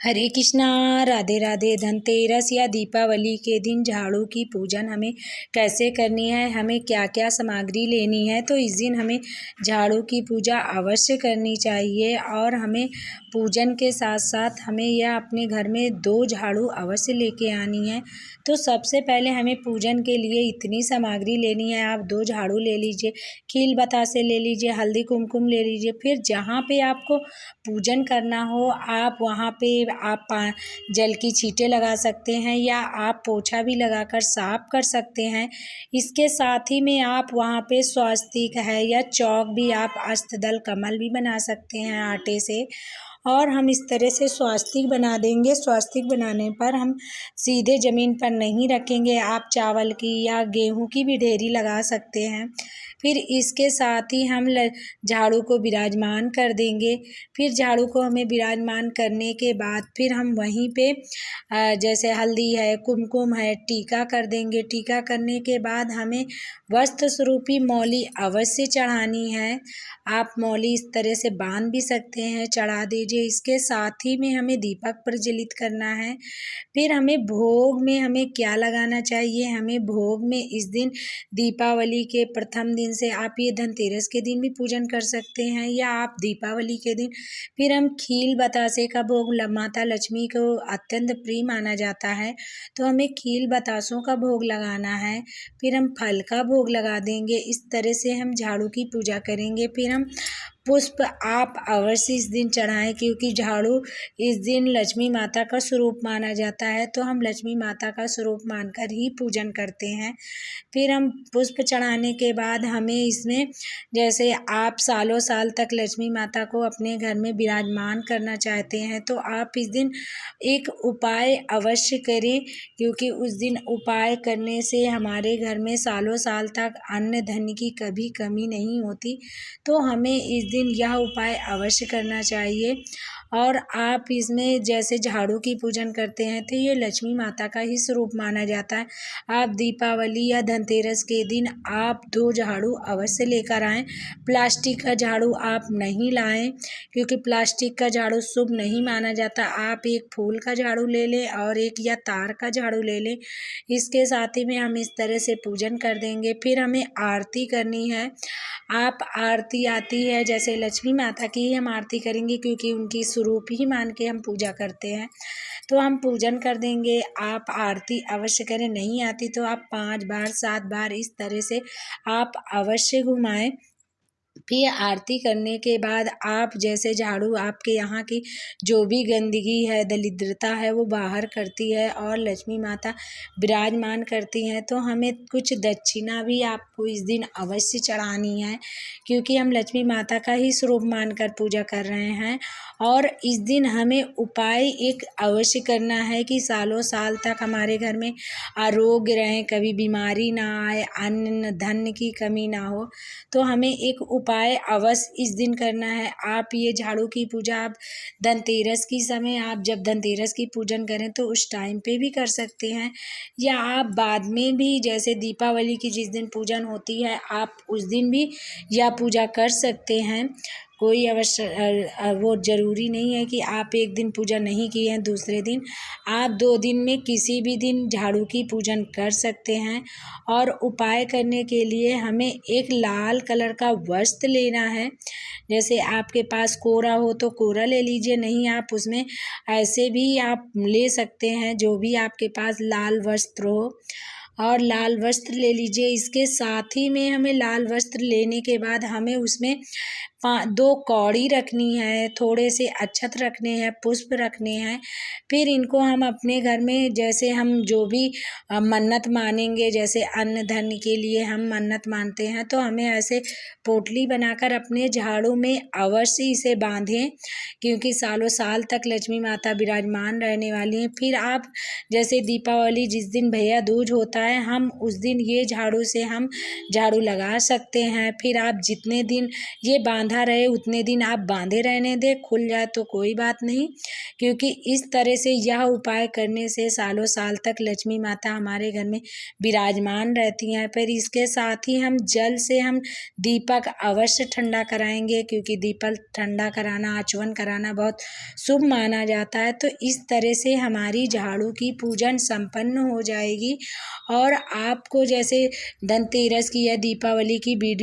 हरे कृष्णा, राधे राधे। धनतेरस या दीपावली के दिन झाड़ू की पूजन हमें कैसे करनी है, हमें क्या क्या सामग्री लेनी है। तो इस दिन हमें झाड़ू की पूजा अवश्य करनी चाहिए और हमें पूजन के साथ साथ हमें यह अपने घर में 2 झाड़ू अवश्य लेके आनी है। तो सबसे पहले हमें पूजन के लिए इतनी सामग्री लेनी है। आप 2 झाड़ू ले लीजिए, खील बतासे ले लीजिए, हल्दी कुमकुम ले लीजिए। फिर जहाँ पे आपको पूजन करना हो आप वहाँ पे आप जल की छींटे लगा सकते हैं या आप पोछा भी लगाकर साफ कर सकते हैं। इसके साथ ही में आप वहाँ पे स्वस्तिक है या चौक भी, आप अष्टदल कमल भी बना सकते हैं आटे से। और हम इस तरह से स्वस्तिक बना देंगे। स्वस्तिक बनाने पर हम सीधे ज़मीन पर नहीं रखेंगे, आप चावल की या गेहूं की भी ढेरी लगा सकते हैं। फिर इसके साथ ही हम झाड़ू को विराजमान कर देंगे। फिर झाड़ू को हमें विराजमान करने के बाद फिर हम वहीं पे जैसे हल्दी है, कुमकुम है, टीका कर देंगे। टीका करने के बाद हमें वस्त्र स्वरूपी मौली अवश्य चढ़ानी है। आप मौली इस तरह से बांध भी सकते हैं, चढ़ा दीजिए। इसके साथ ही में हमें दीपक प्रज्वलित करना है। फिर हमें भोग में हमें क्या लगाना चाहिए, हमें भोग में इस दिन दीपावली के प्रथम दिन से आप ये धनतेरस के दिन भी पूजन कर सकते हैं या आप दीपावली के दिन फिर हम खील बतासे का भोग माता लक्ष्मी को अत्यंत प्रिय माना जाता है, तो हमें खील बतासों का भोग लगाना है। फिर हम फल का भोग लगा देंगे। इस तरह से हम झाड़ू की पूजा करेंगे। फिर हम पुष्प आप अवश्य इस दिन चढ़ाएं, क्योंकि झाड़ू इस दिन लक्ष्मी माता का स्वरूप माना जाता है, तो हम लक्ष्मी माता का स्वरूप मानकर ही पूजन करते हैं। फिर हम पुष्प चढ़ाने के बाद हमें इसमें जैसे आप सालों साल तक लक्ष्मी माता को अपने घर में विराजमान करना चाहते हैं, तो आप इस दिन एक उपाय अवश्य करें, क्योंकि उस दिन उपाय करने से हमारे घर में सालों साल तक अन्न धन की कभी कमी नहीं होती। तो हमें इस दिन यह उपाय अवश्य करना चाहिए। और आप इसमें जैसे झाड़ू की पूजन करते हैं तो ये लक्ष्मी माता का ही स्वरूप माना जाता है। आप दीपावली या धनतेरस के दिन आप 2 झाड़ू अवश्य लेकर आएँ। प्लास्टिक का झाड़ू आप नहीं लाएं, क्योंकि प्लास्टिक का झाड़ू शुभ नहीं माना जाता। आप एक फूल का झाड़ू ले लें और एक या तार का झाड़ू ले लें। इसके साथ ही में हम इस तरह से पूजन कर देंगे। फिर हमें आरती करनी है। आप आरती आती है जैसे लक्ष्मी माता की ही हम आरती करेंगे, क्योंकि उनकी स्वरूप ही मान के हम पूजा करते हैं, तो हम पूजन कर देंगे। आप आरती अवश्य करें, नहीं आती तो आप 5 बार 7 बार इस तरह से आप अवश्य घुमाएं। फिर आरती करने के बाद आप जैसे झाड़ू आपके यहाँ की जो भी गंदगी है, दरिद्रता है, वो बाहर करती है और लक्ष्मी माता विराजमान करती हैं। तो हमें कुछ दक्षिणा भी आपको इस दिन अवश्य चढ़ानी है, क्योंकि हम लक्ष्मी माता का ही स्वरूप मानकर पूजा कर रहे हैं। और इस दिन हमें उपाय एक अवश्य करना है कि सालों साल तक हमारे घर में आरोग्य रहें, कभी बीमारी ना आए, अन्न धन की कमी ना हो। तो हमें एक उपाय अवश्य इस दिन करना है। आप ये झाड़ू की पूजा आप धनतेरस की समय, आप जब धनतेरस की पूजन करें तो उस टाइम पे भी कर सकते हैं, या आप बाद में भी जैसे दीपावली की जिस दिन पूजन होती है आप उस दिन भी यह पूजा कर सकते हैं। कोई अवश्य वो ज़रूरी नहीं है कि आप एक दिन पूजा नहीं किए हैं दूसरे दिन, आप 2 दिन में किसी भी दिन झाड़ू की पूजन कर सकते हैं। और उपाय करने के लिए हमें एक लाल कलर का वस्त्र लेना है। जैसे आपके पास कोरा हो तो कोरा ले लीजिए, नहीं आप उसमें ऐसे भी आप ले सकते हैं, जो भी आपके पास लाल वस्त्र हो, और लाल वस्त्र ले लीजिए। इसके साथ ही में हमें लाल वस्त्र लेने के बाद हमें उसमें 2 कौड़ी रखनी है, थोड़े से अक्षत रखने हैं, पुष्प रखने हैं। फिर इनको हम अपने घर में जैसे हम जो भी मन्नत मानेंगे, जैसे अन्न धन के लिए हम मन्नत मानते हैं, तो हमें ऐसे पोटली बनाकर अपने झाड़ू में अवश्य इसे बांधें, क्योंकि सालों साल तक लक्ष्मी माता विराजमान रहने वाली हैं। फिर आप जैसे दीपावली जिस दिन भैया दूज होता है, हम उस दिन ये झाड़ू से हम झाड़ू लगा सकते हैं। फिर आप जितने दिन ये बांध बांधा रहे उतने दिन आप बांधे रहने दें, खुल जाए तो कोई बात नहीं, क्योंकि इस तरह से यह उपाय करने से सालों साल तक लक्ष्मी माता हमारे घर में विराजमान रहती हैं। फिर इसके साथ ही हम जल से हम दीपक अवश्य ठंडा कराएंगे, क्योंकि दीपक ठंडा कराना, आचमन कराना बहुत शुभ माना जाता है। तो इस तरह से हमारी झाड़ू की पूजन संपन्न हो जाएगी। और आपको जैसे धनतेरस की या दीपावली की वीडियो